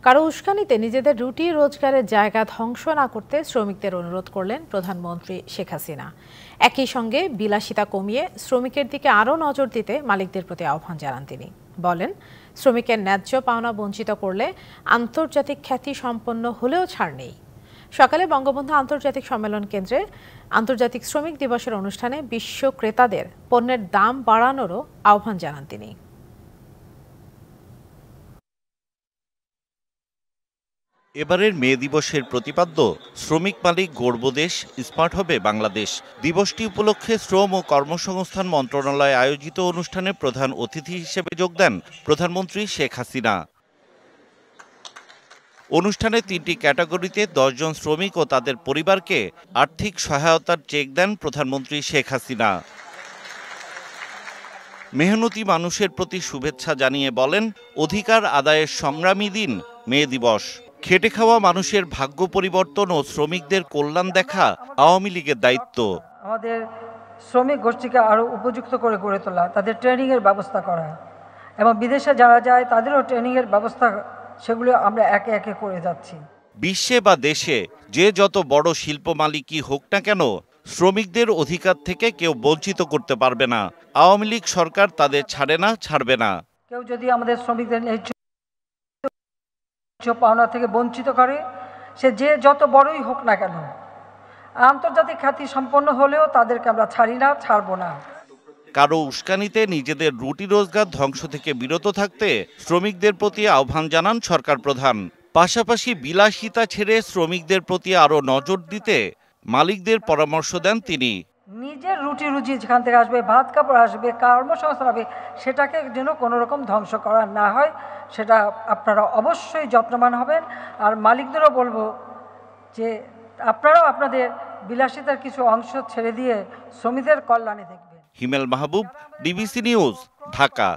কারো উস্কানিতে নিজেদের রুটি রোজগারের জায়গা ধ্বংস না করতে শ্রমিকদের অনুরোধ করলেন প্রধানমন্ত্রী শেখ হাসিনা। একই সঙ্গে বিলাসিতা কমিয়ে শ্রমিকের দিকে আরও নজর দিতে মালিকদের প্রতি আহ্বান জানান তিনি। বলেন, শ্রমিকের ন্যায্য পাওনা বঞ্চিত করলে আন্তর্জাতিক খ্যাতি সম্পন্ন হলেও ছাড় নেই। সকালে বঙ্গবন্ধু আন্তর্জাতিক সম্মেলন কেন্দ্রে আন্তর্জাতিক শ্রমিক দিবসের অনুষ্ঠানে বিশ্ব ক্রেতাদের পণ্যের দাম বাড়ানোরও আহ্বান জানান তিনি। এবারের মে দিবসের প্রতিপাদ্য শ্রমিক মালিক গড়ব দেশ, স্মার্ট হবে বাংলাদেশ। দিবসটি উপলক্ষে শ্রম ও কর্মসংস্থান মন্ত্রণালয় আয়োজিত অনুষ্ঠানে প্রধান অতিথি হিসেবে যোগ দেন প্রধানমন্ত্রী শেখ হাসিনা। অনুষ্ঠানে ৩টি ক্যাটাগরিতে ১০ জন শ্রমিক ও তাদের পরিবারকে আর্থিক সহায়তার চেক দেন প্রধানমন্ত্রী শেখ হাসিনা। মেহনতি মানুষের প্রতি শুভেচ্ছা জানিয়ে বলেন, অধিকার আদায়ের সংগ্রামী দিন মে দিবস। খেটে খাওয়া মানুষের ভাগ্য পরিবর্তন ও শ্রমিকদের কল্যাণ দেখা আওয়ামী লীগের দায়িত্ব। আমাদের শ্রমিক গোষ্ঠীকে আরও উপযুক্ত করে গড়ে তোলা, তাদের ট্রেনিংয়ের ব্যবস্থা করা এবং বিদেশে যারা যায় তাদেরও ট্রেনিংয়ের ব্যবস্থা, সেগুলো আমরা একে একে করে যাচ্ছি। বিশ্বে বা দেশে যে যত বড় শিল্প মালিকই হোক না কেন, শ্রমিকদের অধিকার থেকে কেউ বঞ্চিত করতে পারবে না। আওয়ামী লীগ সরকার তাদের ছাড়ে না, ছাড়বে না। কেউ যদি আমাদের শ্রমিকদের ন্যায্য পাওনা থেকে বঞ্চিত করে, সে যে যত বড়ই হোক না কেন, আন্তর্জাতিক খ্যাতি সম্পন্ন হলেও তাদেরকে আমরা ছাড়ি না, ছাড়বো না। কারো উস্কানিতে নিজেদের রুটি রোজগার ধ্বংস থেকে বিরত থাকতে শ্রমিকদের প্রতি আহ্বান জানান সরকার প্রধান। পাশাপাশি বিলাসিতা ছেড়ে শ্রমিকদের প্রতি আরও নজর দিতে মালিকদের পরামর্শ দেন তিনি। নিজের রুটি রুজি যেখান থেকে আসবে, ভাত কাপড় আসবে, কর্মসংস্থান হবে, সেটাকে যেন কোনো রকম ধ্বংস করা না হয়, সেটা আপনারা অবশ্যই যত্নবান হবেন। আর মালিকদেরও বলবো যে আপনারাও আপনাদের বিলাসিতার কিছু অংশ ছেড়ে দিয়ে শ্রমিকদের কল্যাণে দেখবেন। হিমেল মাহবুব, ডিবিসি নিউজ, ঢাকা।